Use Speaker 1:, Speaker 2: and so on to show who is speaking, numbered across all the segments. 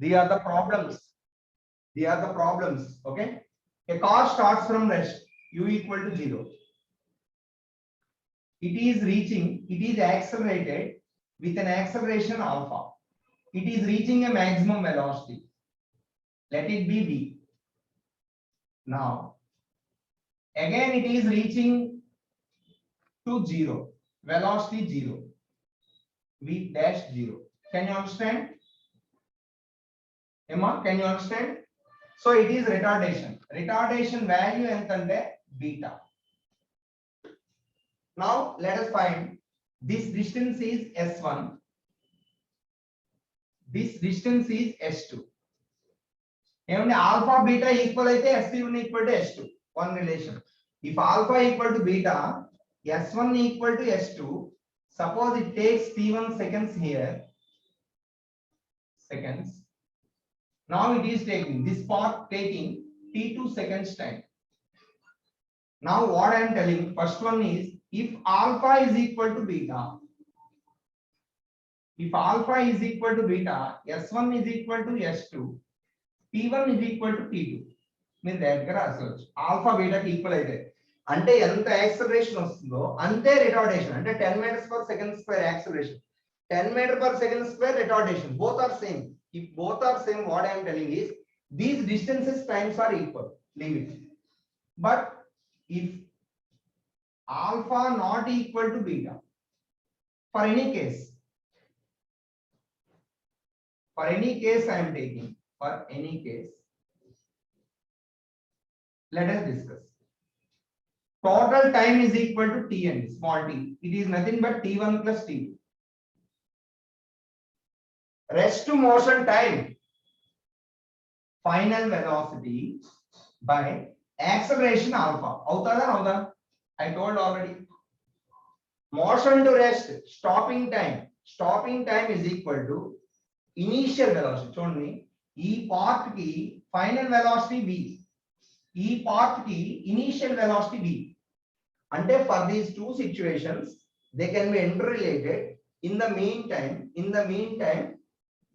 Speaker 1: These are the problems. These are the problems. Okay. A car starts from rest. U equal to 0. It is accelerated with an acceleration alpha. It is reaching a maximum velocity. Let it be v. Now, again it is reaching to 0. Velocity 0. V dash 0. Can you understand? Emma, can you understand? So it is retardation. Retardation value entante beta. Now let us find this distance is S1. This distance is S2. And alpha beta equal aithe S1 equal to S2. One relation. If alpha equal to beta, S1 equal to S2. Suppose it takes T1 seconds here. Seconds. Now it is taking this part taking T2 seconds time. Now what I am telling, first one is if alpha is equal to beta. If alpha is equal to beta, S1 is equal to S2, T1 is equal to T2. Mean that alpha beta equal aithe. Ante enta acceleration vastundo ante retardation. Ante 10 meters per second square acceleration. 10 meter per second square retardation. Both are same. If both are same, what I am telling is these distances times are equal. Leave it. But if alpha not equal to beta, for any case I am taking, for any case, let us discuss. Total time is equal to Tn, small t. It is nothing but T1 plus T2. Rest to motion time, final velocity by acceleration alpha. Outada? I told already. Motion to rest, stopping time. Stopping time is equal to initial velocity. Chudandi, ee part ki final velocity v. E part ki initial velocity v. Ante for these two situations, they can be interrelated. In the meantime,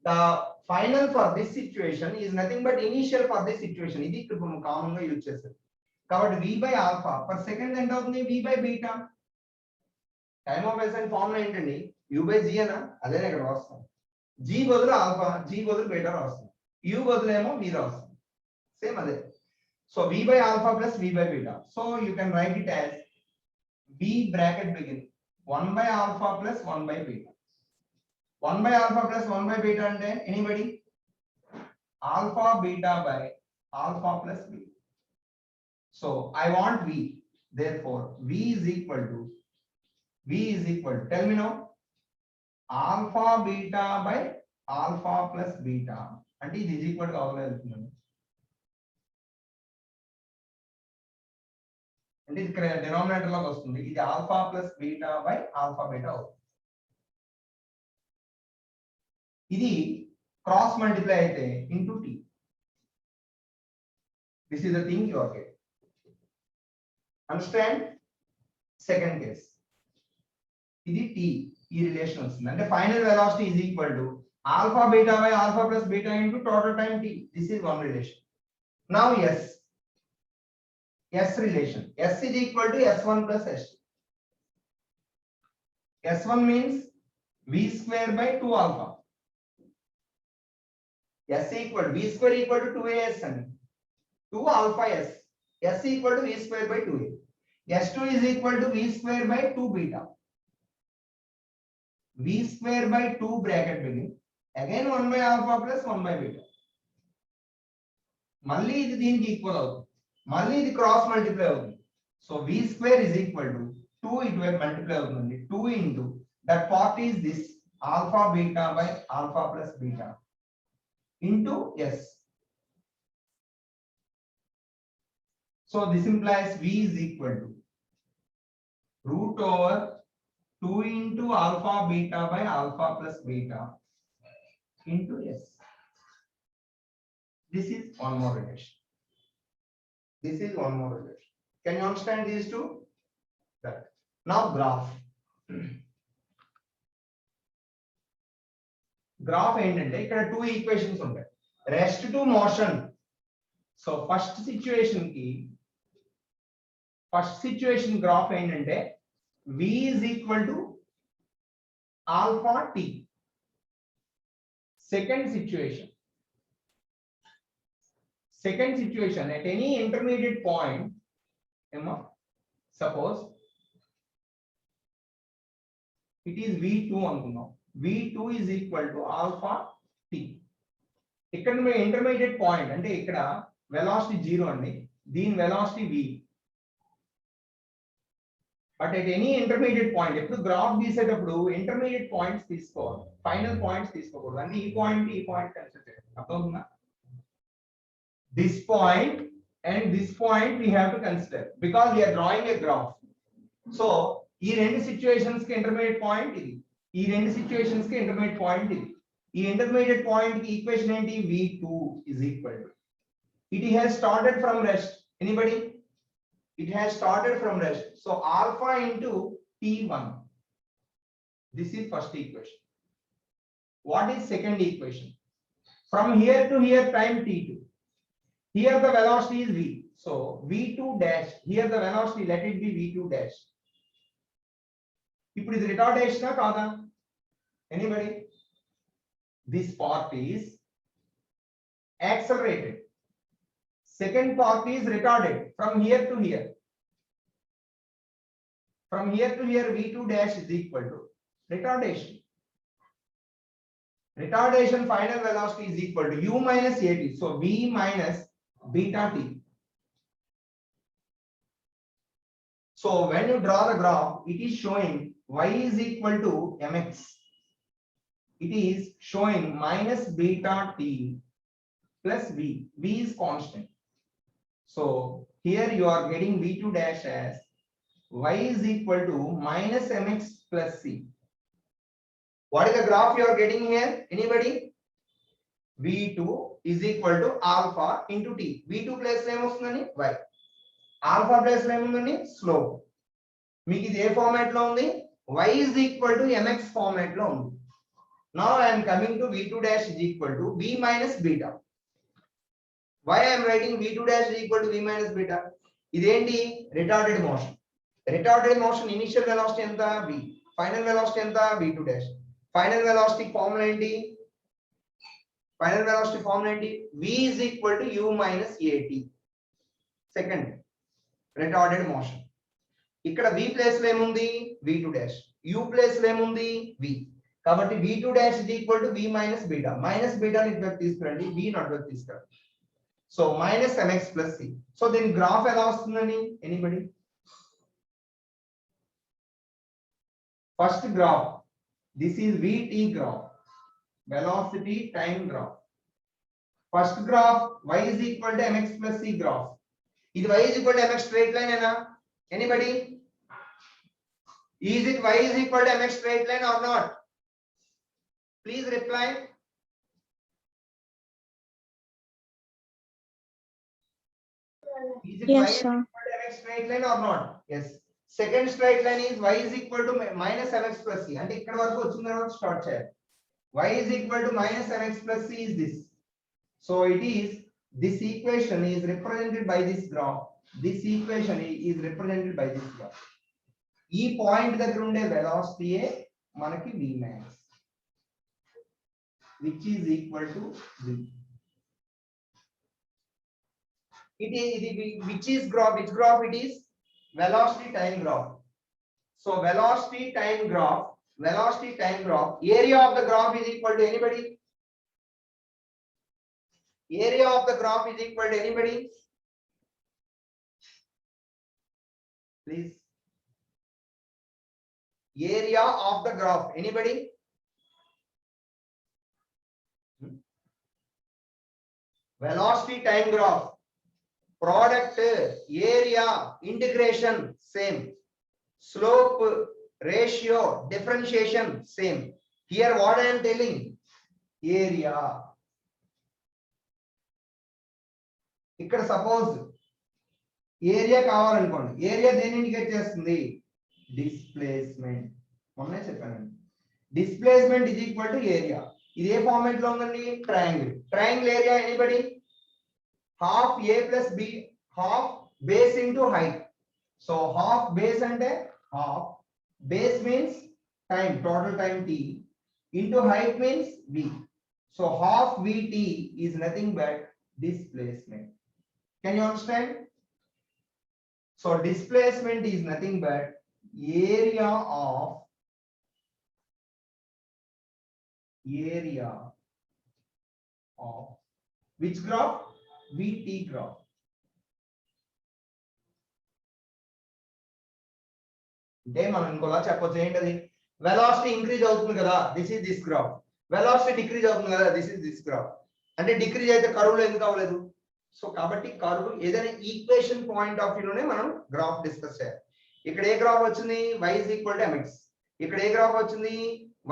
Speaker 1: the final for this situation is nothing but initial for this situation. Idi common use chesaru. Covered v by alpha per second end of v by beta. Time of essence formula entandi u by g ana adhe ikkada rastam. G badulu alpha, G badulu beta rastam. U badulu emo v rastam. Same ade. So v by alpha plus v by beta. So you can write it as v bracket begin 1 by alpha plus 1 by beta. 1 by alpha plus 1 by beta ante anybody? Alpha beta by alpha plus beta. So I want v. Therefore v is equal to tell me now, alpha beta by alpha plus beta. And it is equal to our and this denominator is alpha plus beta by alpha beta. This cross multiply into t. This is the thing you are getting. Understand? Second case. This t, relation. And the final velocity is equal to alpha beta by alpha plus beta into total time t. This is one relation. Now S relation. S is equal to S1 plus S2. S1 means V square by 2 alpha. S equal V square equal to 2as and 2 alpha S. S equal to V square by 2a. S2 is equal to V square by 2 beta. V square by 2 bracket begin. Again 1 by alpha plus 1 by beta. Malli is equal. Malli is cross multiply. So V square is equal to 2 it will multiply 2 into that part is this alpha beta by alpha plus beta into S. So this implies V is equal to root over 2 into alpha beta by alpha plus beta into S. This is one more relation. Can you understand these two? Right. Now graph. Graph ఏంటంటే ఇక్కడ two equations ఉంటాయి, rest to motion. So first situation graph ఏంటంటే v is equal to alpha t. Second situation at any intermediate point, suppose it is v2 అనుకుందాం, v2 is equal to alpha t. ఇక్కడ intermediate point అంటే ఇక్కడ velocity 0 అండి, దీని velocity v. But at any intermediate point, ఎప్పుడు graph గీసేటప్పుడు intermediate points తీసుకోవాలి, final points తీసుకోకూడదు. అంటే ఈ పాయింట్ కన్సిడర్ చేయాలి, అర్థమవుతుందా? This point and this point we have to consider because we're drawing a graph. So ఈ రెండు సిచ్యువేషన్స్ కి ఇంటర్మీడియట్ పాయింట్ ఇది, ఈ రెండు సిచ్యువేషన్స్ కి ఇంటర్మీడియట్ పాయింట్ ఇది. ఈ ఇంటర్మీడియట్ పాయింట్ కి ఈక్వేషన్ ఏంటి? v2 is equal to, it has started from rest. Anybody? It has started from rest. So alpha into t1. This is first equation. What is second equation? From here to here time t2. Here the velocity is v. So v2 dash. Here the velocity, let it be v2 dash. ఇప్పుడు ఇది రిటార్డేషనా కాదా? Anybody? This part is accelerated. Second part is retarded from here to here. From here to here v2 dash is equal to retardation. Retardation final velocity is equal to u minus at. So v minus beta t. So when you draw the graph, it is showing y is equal to mx. It is showing minus beta t plus v. V is constant. So here you are getting v2 dash as y is equal to minus mx plus c. What is the graph you are getting here? Anybody? v2 is equal to alpha into t. v2 plus name వస్తుందని y. Alpha plus name ఉందని slope. మీకు ఇది ఏ format లో ఉంది? y is equal to mx format లో ఉంది. Now I am coming to v2 dash is equal to v minus beta. Why I am writing v2 dash is equal to v minus beta? ఇదేంటి? Retarded motion. Retarded motion initial velocity ఎంత? v. Final velocity ఎంత? v2 dash. Final velocity formula ఏంటి? v is equal to u minus at. Second retarded motion. ఇక్కడ v place లో ఏముంది? v2 dash. u place లో ఏముంది? v. కాబట్టి v2 dash is equal to v minus beta. Minus beta ని ఇటువైపు తీసుకురండి, v అటువైపు తీసుకురండి. So minus mx plus c. So then graph ఎలా వస్తుందని? Anybody? First graph, this is vt graph, velocity time graph. First graph y is equal to mx plus c graph. Is y is equal to mx straight line ena? Anybody? Is it y is equal to mx straight line or not? Please reply. Is it
Speaker 2: Yes,
Speaker 1: y is
Speaker 2: sir.
Speaker 1: equal to mx straight line or not? Yes. Second straight line is y is equal to minus mx plus c. అంటే ఇక్కడ వరకు వచ్చిన తర్వాత start చేయాలి. y is equal to minus mx plus c is this. So it is, this equation is represented by this graph. This equation is represented by this graph. ఈ point దగ్గర ఉండే velocity మనకి v max, which is equal to v. It is which graph it is? Velocity time graph. So velocity time graph, area of the graph is equal to anybody? Area of the graph is equal to anybody? Please. Area of the graph, anybody? Velocity time graph, product, area, integration, same. Slope, ratio, differentiation, same. Here what I am telling? Area. ఇక్కడ suppose area కావాలనుకోండి, area దేన్ని indicate చేస్తుంది? Displacement. మొన్నే చెప్పానండి, displacement is equal to area. ఇది ఏ format లో ఉందండి? Triangle area anybody? half a plus b, half base into height. So half base అంటే half base means time, total time t, into height means v. So half vt is nothing but displacement. Can you understand? So displacement is nothing but area of which graph? VT graph. అంటే మనం ఇంకోలా చెప్పొచ్చు ఏంటది? Velocity increase అవుతుంది కదా, this is this graph. Velocity decrease అవుతుంది కదా, this is this graph. అంటే డిక్రీజ్ అయితే కర్వ్ లో ఎందుకు అవ్వలేదు? సో కాబట్టి కర్వ్ ఏదైనా ఈక్వేషన్ పాయింట్ ఆఫ్ వ్యూలోనే మనం గ్రాఫ్ డిస్కస్ చేయాలి. ఇక్కడ ఏ గ్రాఫ్ వచ్చింది? y is equal to mx. ఇక్కడ ఏ గ్రాఫ్ వచ్చింది?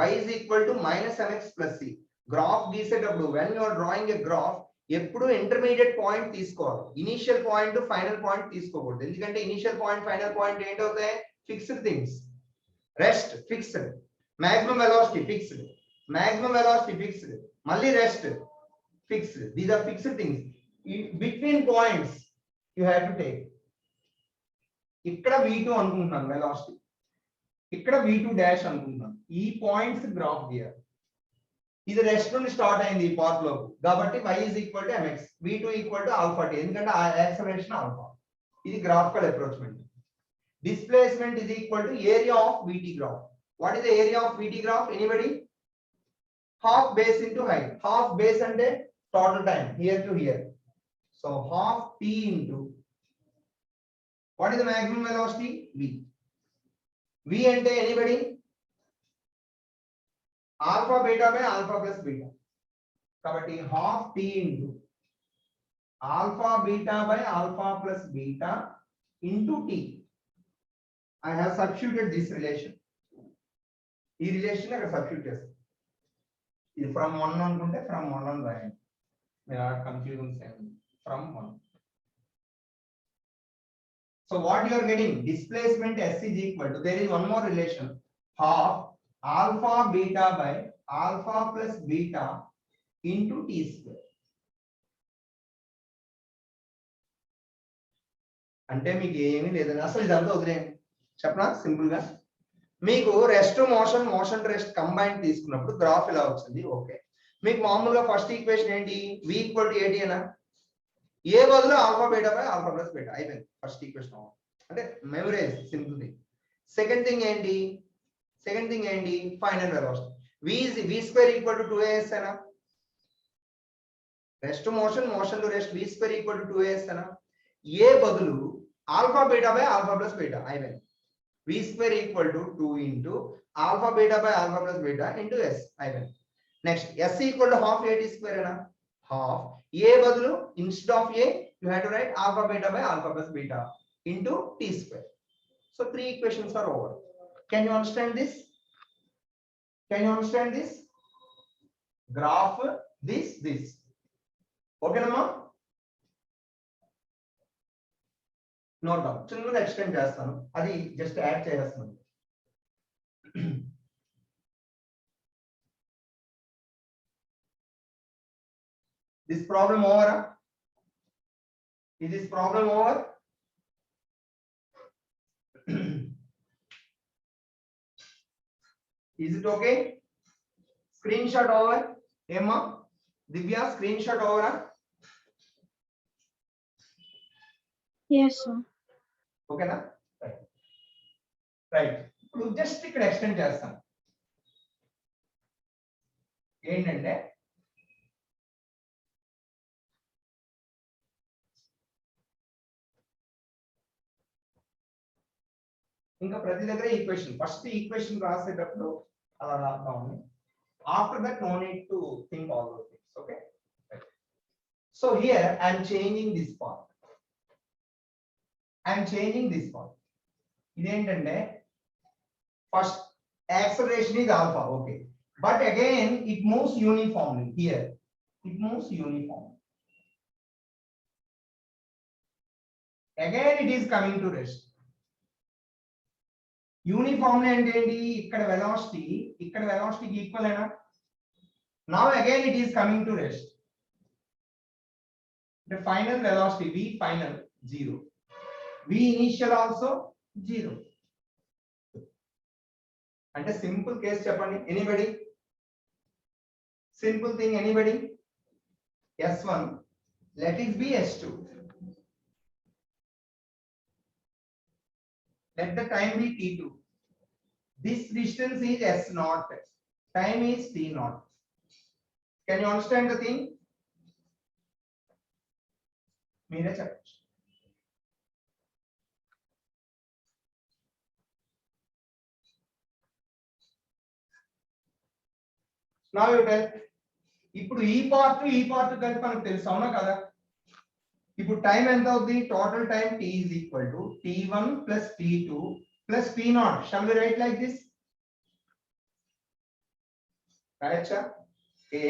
Speaker 1: y is equal to minus mx plus c. Graph గీసేటప్పుడు when you are drawing a graph ఎప్పుడు ఇంటర్మీడియట్ పాయింట్ తీసుకోవాలి, ఇనిషియల్ పాయింట్ ఫైనల్ పాయింట్ తీసుకోకూడదు. ఎందుకంటే ఇనిషియల్ పాయింట్ ఫైనల్ పాయింట్ ఏంటవుతాయి? Fixed things. Rest fixed, maximum velocity fixed, maximum velocity fixed, మళ్ళీ rest fixed. These are fixed things. Between points you have to take. ఇక్కడ v2 అనుకుంటున్నాను velocity, ఇక్కడ v2 dash అనుకుంటున్నాను. ఈ points graph గీయాలి. ఇది rest నుండి స్టార్ట్ అయింది ఈ పాత్ లో కాబట్టి y is equal to mx, v2 equal to alpha t, ఎందుకంటే ఆ యాక్సలరేషన్ ఆల్ఫా. ఇది graphical approachment. Displacement is equal to area of vt graph. What is the area of vt graph? Anybody? Half base into height. Half base అంటే total time here to here. So half t into what is the maximum velocity? v. v అంటే anybody? alpha beta by alpha plus beta. కాబట్టి half t into alpha beta by alpha plus beta into t. I have substituted this relation. ఈ relation అక్కడ substitute చేస్తాను. ఇది from 1 అనుకుంటే from 1 అని రాయండి. మీరు ఆ కన్ఫ్యూజన్స్ ఏమి from 1. So what you are getting? Displacement s is equal to, there is one more relation, half alpha beta by alpha plus beta into t square. అంటే మీకు ఏమీ లేదండి, అసలు ఇదంతా వదిలేయండి. చెప్పనా సింపుల్ గా? మీకు rest motion, motion to rest combine తీసుకున్నప్పుడు గ్రాఫ్ ఇలా వచ్చింది. ఓకే, మీకు మామూలుగా ఫస్ట్ ఈక్వేషన్ ఏంటి? v ఈక్వల్ టు ఏటీ అనా? ఏ బదులు alpha beta by alpha plus beta అయిపోయింది ఫస్ట్ ఈక్వేషన్. అంటే memorise, simple thing. Second thing ఏంటి? Final velocity. v square equal to 2as అనా? Rest motion, motion to rest, v square equal to 2as అనా? A బదులు alpha beta by alpha plus beta అయిపోయింది. v square equal to 2 into alpha beta by alpha plus beta into s అయిపోయింది. Next s equal to half at square అనా? Half a బదులు instead of a you have to write alpha beta by alpha plus beta into t square. So 3 equations are over. Can you understand this? Graph this. Okay nama? Note down. Chinna extend chestanu, adi just add chestanu. This problem over? Is this problem over? Is it okay? Screenshot over? Emma, Divya, screenshot over?
Speaker 2: Yes, sir.
Speaker 1: Okay na? Right. ఇప్పుడు just ఇక్కడ extend చేస్తాం. ఏంటంటే ఇంకా ప్రతి దగ్గర equation, first equation రాసేటప్పుడు అలా రాద్దాం. After that no need to think all those things. Okay, so here I am changing this part. ఇదేంటంటే first acceleration is alpha. Okay, but again it moves uniformly. Here it moves uniformly. Again it is coming to rest. Uniformly అంటే ఏంటి? ఇక్కడ వెలాసిటీకి equal అయినా Now again it is coming to rest. The final velocity v final 0, v initial also 0. And a simple case chepandi, anybody? Simple thing, anybody? S1, let it be S2. Let the time be T2. This distance is S0. Time is T0. Can you understand the thing? మీరే చెప్పండి. Now you tell. ఇప్పుడు ఈ part కలిపి మనకు తెలుసు అవునా కదా? ఇప్పుడు టైం ఎంత అవుతుంది? Total time t is equal to t1 plus t2 plus t0. Shall we write like this? రాయచ్చా?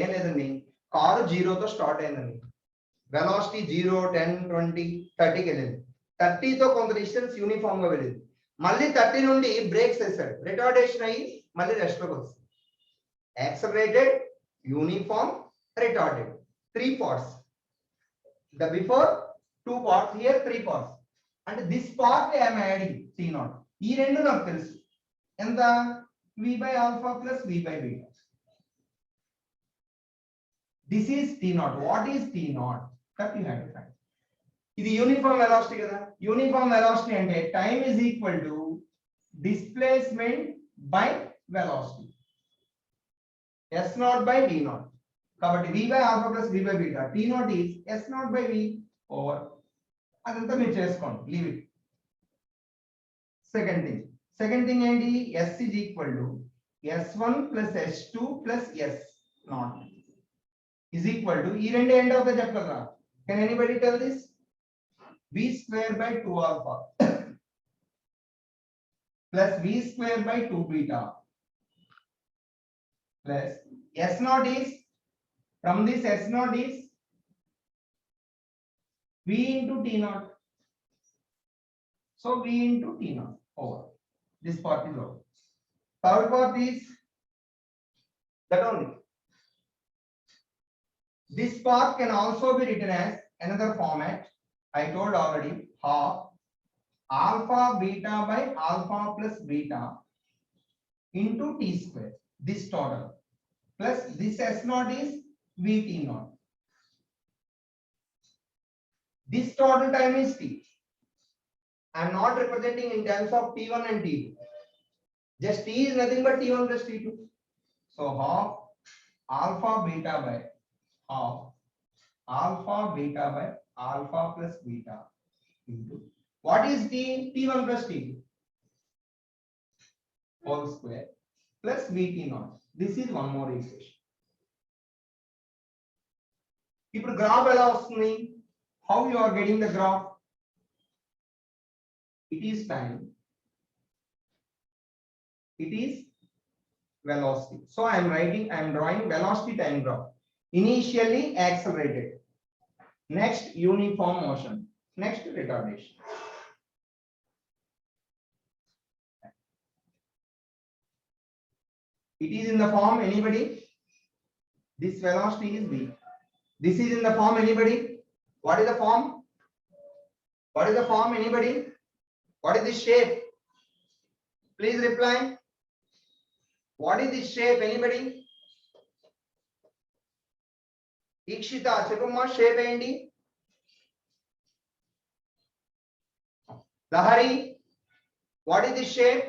Speaker 1: ఏం లేదండి, కారు 0 తో స్టార్ట్ అయిందండి. వెలాసిటీ 0, 10, 20, 30కి వెళ్ళింది. 30తో కొంత డిస్టెన్స్ యూనిఫామ్ గా వెళ్ళింది. మళ్ళీ 30 నుండి బ్రేక్స్ వేసాడు, రిటార్డేషన్ అయ్యి మళ్ళీ రెస్ట్ లోకి వస్తుంది. Accelerated, uniform, retarded, 3 parts. The before 2 parts, here 3 parts. And this part I am adding T0. ఈ రెండు నాకు తెలుసు. ఎంత? v by alpha plus v by beta. This is T0. What is T0? That you have to find. ఇది uniform velocity కదా. Uniform velocity అంటే time is equal to displacement by velocity. S0 by V0. కాబట్టి v by alpha plus v by beta. T0 is S0 by v over. అదంతా మీరు చేసుకోండి. Leave it. Second thing ఏంటి? S is equal to S1 plus S2 plus S0 is equal to ఈ రెండు end అవుతాయి చెప్పగలరా? Can anybody tell this? V square by 2 alpha plus v square by 2 beta plus S0 is, from this S0 is v into T0. So v into T0 over. This part is over. Third part is that only. This part can also be written as another format. I told already, half alpha beta by alpha plus beta into T square. This total plus this S0 is VT0. This total time is T. I am not representing in terms of T1 and T2. Just T is nothing but T1 plus T2. So half alpha beta by half alpha beta by alpha plus beta into what is T? T1 plus T2 whole square plus VT0. This is one more equation. ఇప్పుడు graph ఎలా వస్తుంది? How you are getting the graph? It is time, it is velocity. So I am drawing velocity time graph. Initially accelerated, next uniform motion, next retardation. It is in the form, anybody? This velocity is v. This is in the form, anybody? What is the form? What is the form, anybody? What is this shape? Please reply. What is this shape, anybody? Ikshita, Chepumma, shape endi. Lahari, what is this shape?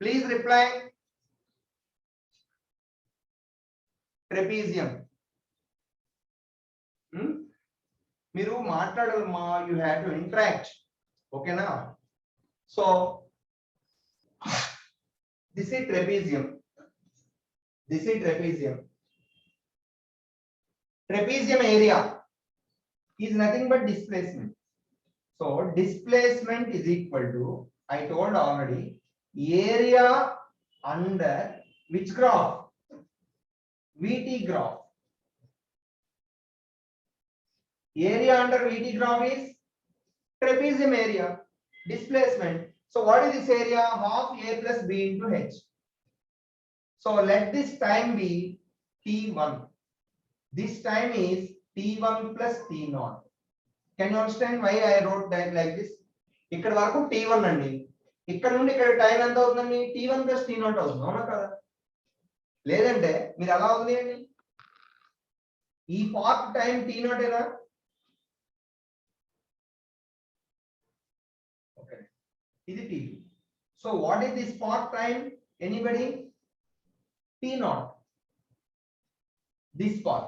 Speaker 1: Please reply. Trapezium. మీరు మాట్లాడాలమ్మా, you have to interact. Okay na? So this is trapezium. This is trapezium. Trapezium area is nothing but displacement. So displacement is equal to, I told already, area under which graph? VT graph. Area under VT graph is trapezium area, displacement. So what is this area? Half A plus B into H. So let this time be T1. This time is T1 plus T0. Can you understand why I wrote that like this? ఇక్కడ వరకు T1 అండి, ఇక్కడ నుండి ఇక్కడ time ఎంత అవుతుందండి? T1 plus T0 అవుతుంది, అవునా కదా? లేదంటే మీరు ఎలా వదిలేయండి, ఈ పార్ట్ టైం T0 ఏనా? ఓకే, ఇది T2. So what is this part time? Anybody? T0. This part.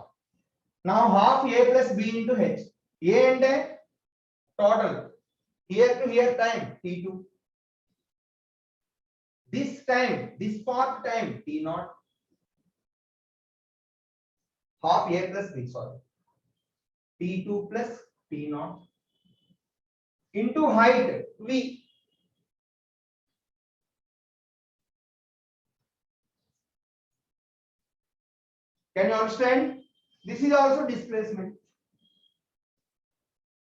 Speaker 1: Now half A plus B into H. A ante total. Here to here time T2. This time, this part time T0. Half A plus B, sorry. T2 plus T0 into height V. Can you understand? This is also displacement.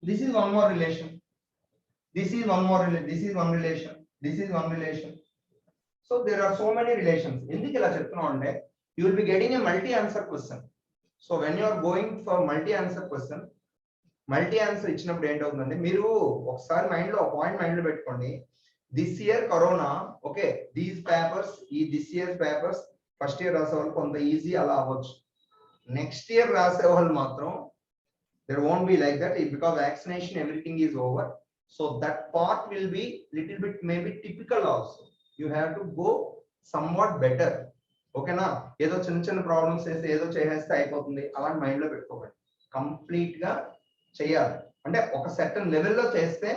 Speaker 1: This is one more relation. This is one more relation. This is one relation. This is one relation. So there are so many relations. ఎందుకు ఇలా చెప్తున్నాం అంటే you will be getting a multi answer question. So when you are going for multi answer question, multi answer ఇచ్చినప్పుడు ఏంటవుతుందంటే మీరు ఒకసారి mind లో point mind లో పెట్టుకోండి. This year corona, okay, these papers, ఈ this year papers first year రాసే వాళ్ళు కొంత ఈజీ అలా అవ్వచ్చు. నెక్స్ట్ ఇయర్ రాసే వాళ్ళు మాత్రం there won't be like that because vaccination everything is over. So that part will be little bit maybe typical also. You have to go somewhat better. Okay na? ఏదో చిన్న చిన్న problems చేస్తే ఏదో చేసేస్తే అయిపోతుంది అలాంటి మైండ్ లో పెట్టుకోకండి. కంప్లీట్ గా చేయాలి అంటే ఒక సర్టన్ లెవెల్లో చేస్తే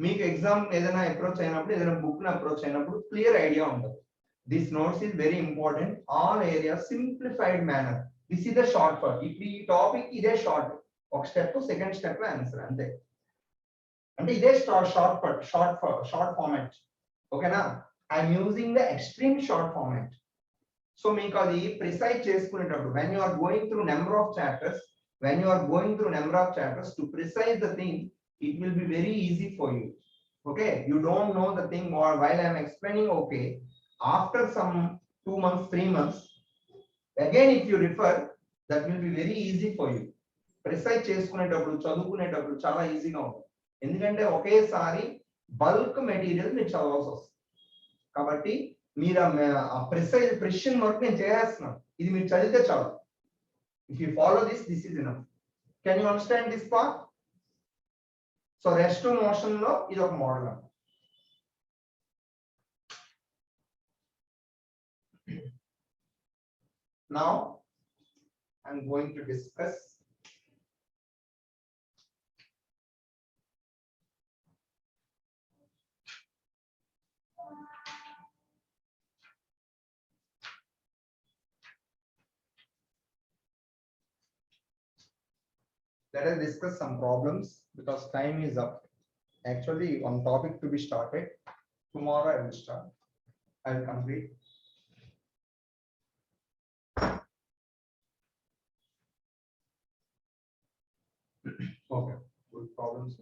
Speaker 1: మీకు ఎగ్జామ్ ఏదైనా అప్రోచ్ అయినప్పుడు, ఏదైనా బుక్ ని అప్రోచ్ అయినప్పుడు క్లియర్ ఐడియా ఉంటుంది. This notes is very important. All area simplified manner. This is the short for. ఇప్పుడు ఈ టాపిక్ ఇదే షార్ట్, ఒక స్టెప్ సెకండ్ స్టెప్ ఆన్సర్ అంతే. అంటే ఇదే షార్ట్ ఫార్మాట్. ఓకేనా? I'm using the extreme short format. So మీకు అది ప్రిసైజ్ చేసుకునేటప్పుడు when you are going through number of chapters, to precise the thing, it will be very easy for you. Okay, you don't know the thing while I am explaining. Okay, after some 2 months, 3 months, again if you refer, that will be very easy for you. Precise చేసుకునేటప్పుడు, చదువుకునేటప్పుడు చాలా ఈజీగా ఉంటుంది. ఎందుకంటే ఒకేసారి bulk material మీరు చదవాల్సి వస్తుంది. కాబట్టి మీరు ఆ ప్రిసిషన్ వర్క్ నేను చేసేస్తున్నాను, ఇది మీరు చదివితే చాలు. If you follow this is enough. Can you understand this part? So rest motion లో ఇది ఒక మోడల్ అన్నమాట. Now I'm going to discuss let us discuss some problems because time is up. Actually one topic to be started tomorrow. I will start, I will complete. Okay, good problems.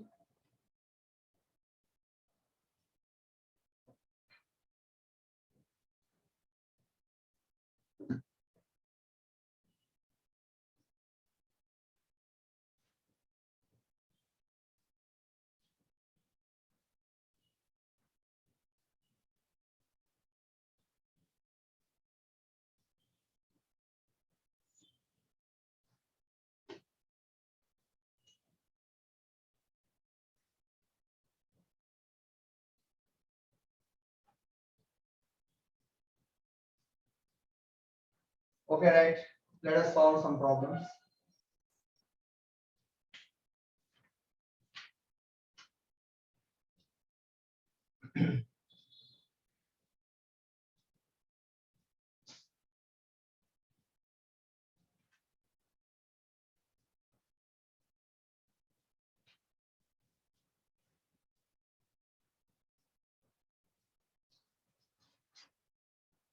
Speaker 1: Okay, right. Let us solve some problems.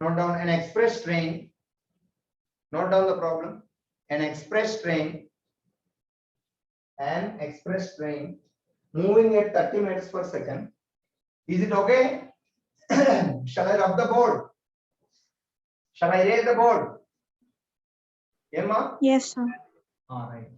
Speaker 1: Note down an express train. Note down the problem. An express train moving at 30 meters per second. Is it okay? Shall I rub the board? Shall I raise the board? Emma?
Speaker 2: Yes, sir.
Speaker 1: All right.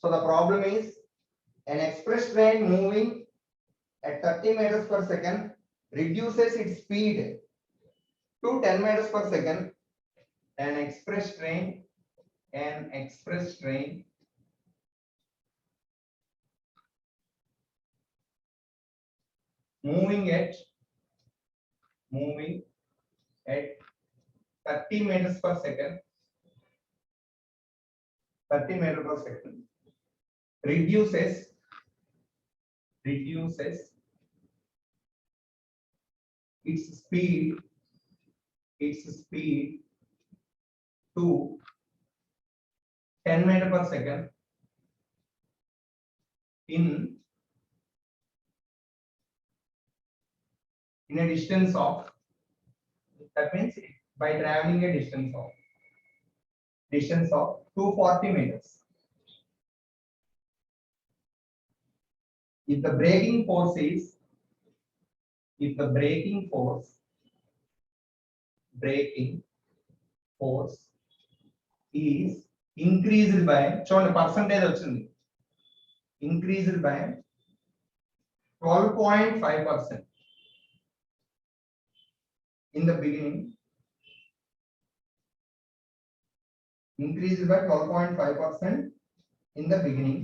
Speaker 1: So the problem is an express train moving at 30 meters per second reduces its speed to 10 meters per second. An express train moving at 30 meters per second, 30 meters per second reduces its speed to 10 meters per second in a distance of, that means by traveling a distance of 240 meters. If the braking force is increased by, చూడండి percentage వచ్చింది, increased by 12.5% in the beginning, increased by 12.5% in the beginning.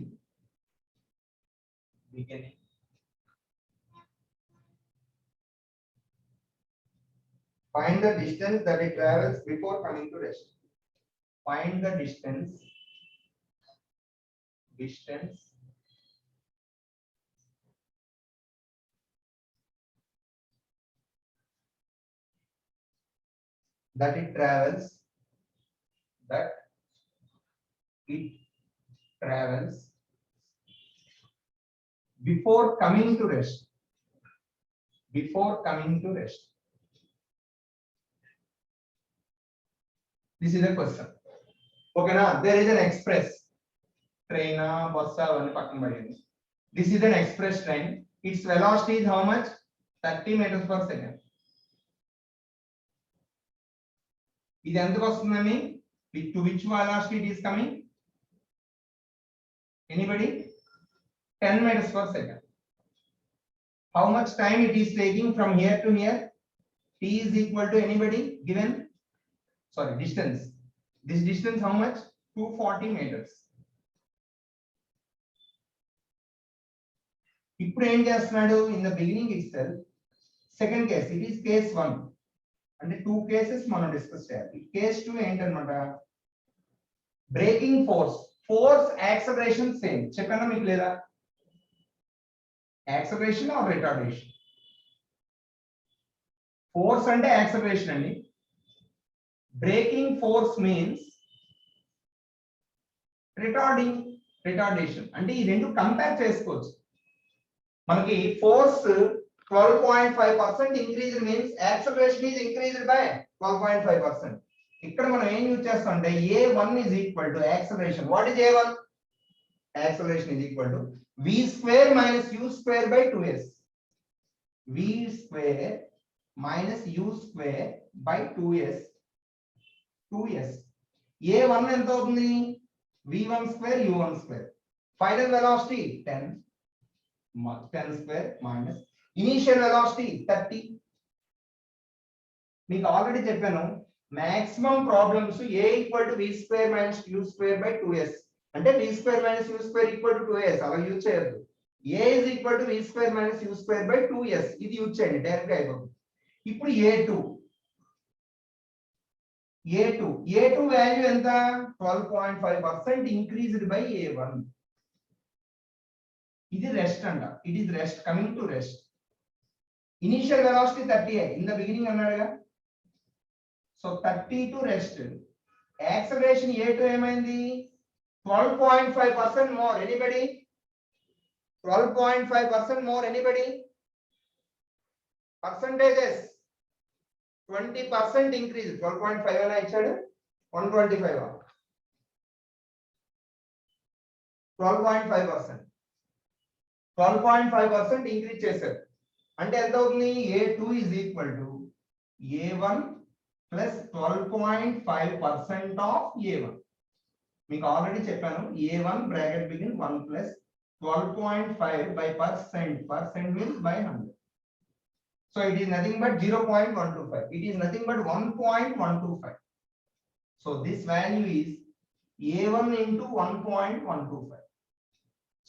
Speaker 1: Find the distance that it travels before coming to rest. Find the distance that it travels before coming to rest. This is a question. Okay, now there is an express train, bus, this is an express train. Its velocity is how much? 30 meters per second. ఇది ఎంతకు వస్తుందని, to which velocity it is coming? Anybody? 10 meters per second. How much time it is taking from here to here? T is equal to, anybody given? Sorry, distance. This distance how much? 240 meters. ఇప్పుడు ఏం చేస్తున్నాడు? In the beginning itself, second case, it is case 1. అంటే 2 cases మనం discuss చేయాలి. Case 2 ఏంటన్నమాట? Braking force acceleration same. చెప్పానా మీకు లేదా? Acceleration or retardation? ఫోర్స్ అంటే యాక్సలరేషన్ అండి. Braking force means retardation. అంటే ఈ రెండు కంపేర్ చేసుకోవచ్చు. మనకి force 12.5% increased means acceleration is increased by 12.5%. ఇక్కడ మనం ఏం యూజ్ చేస్తాం అంటే a1 is equal to acceleration. What is a1? Acceleration is equal to v square minus u square by 2s. v square minus u square by 2s. a1 ఎంత అవుతుంది? v1 square u1 square. Final velocity 10 square minus initial velocity 30. మీకు already చెప్పాను, maximum problems a equal to v square minus u square by 2s అంటే v square minus u square equal to 2s అలా use చేయొద్దు. a is equal to v square minus u square by 2s ఇది use చేయండి, direct గా అయిపోతుంది. ఇప్పుడు a2 value ఎంత? 12.5% increased by a1. ఇది రెస్ట్ అంట. It is rest, coming to rest. Initial velocity 30 in the beginning అన్నాడుగా. So 30 to rest. Acceleration a2 ఏమైంది? 12.5% more. Anybody? 12.5% more. Anybody? Percentages. 20% increase. 12.5 and I said 125. 12.5%. 12.5% increase చేశారు అంటే ఎంత అవుతుంది A2 is equal to A1 plus 12.5% of A1. మీకు already చెప్పాను A1 bracket begin 1 plus 12.5 by percent means by 100. So it is nothing but 0.125. It is nothing but 1.125. So this value is A1 into 1.125.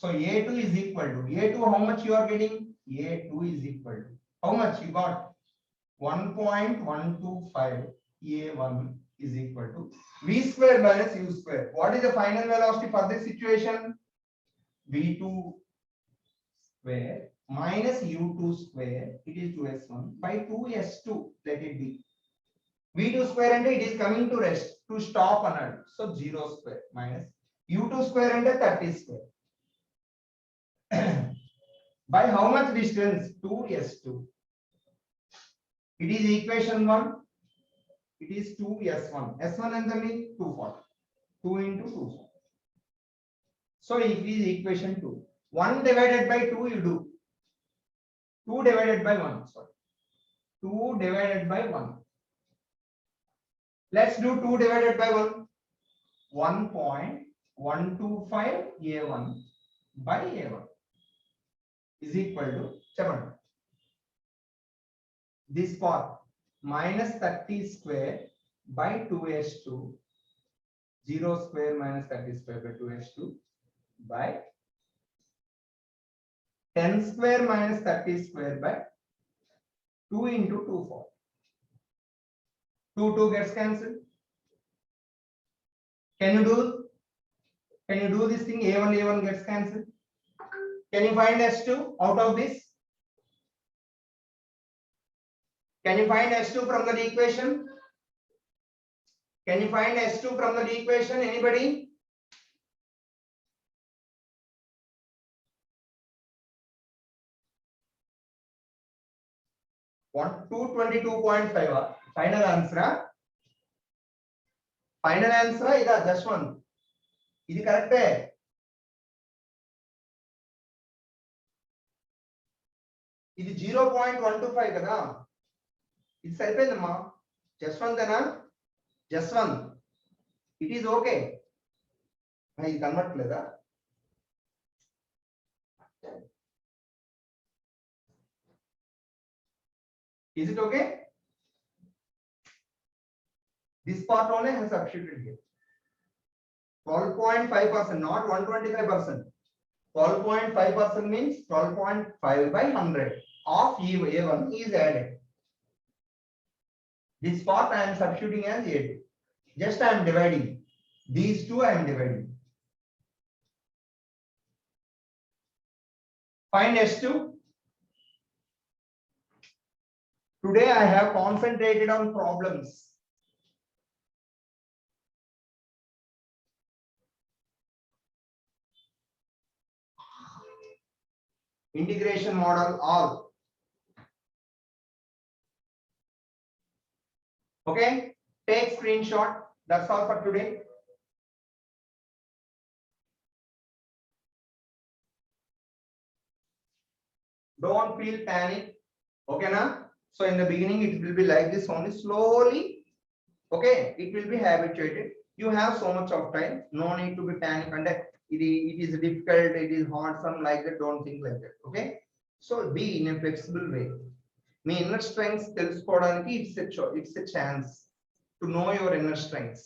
Speaker 1: So A2 is equal to A2, how much you are getting? A2 is equal to how much you got? 1.125. A1 is equal to V square minus U square. What is the final velocity for this situation? V2 square minus U2 square, it is 2s1 by 2s2. Let it be. V2 square and it is coming to rest to stop another. So 0 square minus U2 square and 30 square. By how much distance? 2s2. It is equation 1. It is 2s1. S1 and the 240. 2 into 240. So it is equation 2. 1 divided by 2 you do. 2 divided by 1. Sorry. 2 divided by 1. Let's do 2 divided by 1. 1.125 A1 by A1 is equal to 7. This part minus 30 square by 2s2, 0 square minus 30 square by 2s2 by 10 square minus 30 square by 2 into 240. 2 gets cancelled. Can you do this thing? A1 gets cancelled. Can you find S2 out of this? Can you find S2 from the equation? Can you find S2 from the equation? Anybody? What? 222.5. Final answer. Final answer is just one. Is it correct? ఇది 0.125 కదా ఇది సరిపోయిందమ్మా just one దేనా just one it is okay ఇది కన్వర్ట్లేదా is it okay this part only has substituted here 12.5% not 125%. 12.5% means 12.5 by 100 of A1 is added. This part I am substituting as A2. Just I am dividing. These two I am dividing. Find S2. Today I have concentrated on problems. Integration model all. Okay, take screenshot. That's all for today. Don't feel panic. Okay na? So in the beginning it will be like this only, slowly. Okay, it will be habituated. You have so much of time, no need to be panic and it is difficult, it is hard, some like that. Don't think like that. Okay, so be in a flexible way. Me inner strengths తెలుసుకోవడానికి it's a chance to know your inner strengths.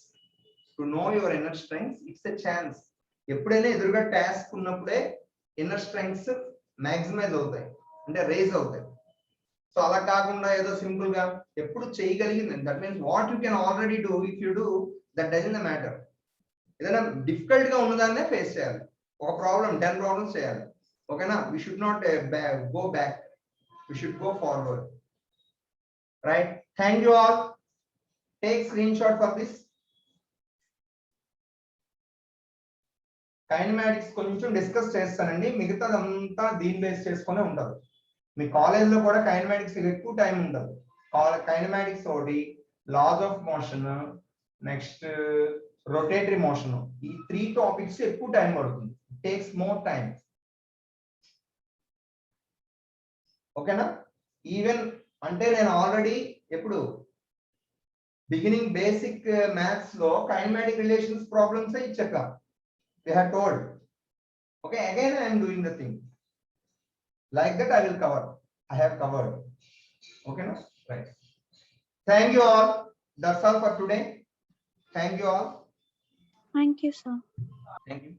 Speaker 1: To know your inner strengths, it's a chance. ఎప్పుడైనా ఎదురుగా task ఉన్నప్పుడే inner strengths maximise అవుతాయి, అంటే raise అవుతాయి. So అలా కాకుండా ఏదో సింపుల్ గా ఎప్పుడు చేయగలిగింది, that means what you can already do. If you do that doesn't matter. ఏదైనా డిఫికల్ట్ గా ఉన్నదాన్నే ఫేస్ చేయాలి. ఒక ప్రాబ్లం 10 ప్రాబ్లమ్స్ చేయాలి. ఓకేనా? We should not go back, we should go forward. Right? Thank you all. Take screenshot for this. Kinematics కొంచెం discuss చేస్తానండి, మిగతాదంతా దీని బేస్ చేసుకునే ఉంటుంది. మీ కాలేజ్ లో కూడా కైనమాటిక్స్ ఎక్కువ టైం ఉండదు. కైనమాటిక్స్ ఒకటి, laws of motion, next rotatory motion, ఈ 3 టాపిక్స్ ఎక్కువ టైం పడుతుంది, టేక్స్ మోర్ టైం. ఓకేనా? ఈవెన్ అంటే నేను ఆల్రెడీ ఎప్పుడు బిగినింగ్ బేసిక్ మ్యాథ్స్ లో కైనమాటిక్ రిలేషన్స్ ప్రాబ్లమ్స్ ఇచ్చాక we have told. Okay, again I am doing the thing like that. I will cover, I have covered. Okay, no? Right. Thank you all. That's all for today. Thank you all.
Speaker 2: Thank you, sir.
Speaker 1: Thank you.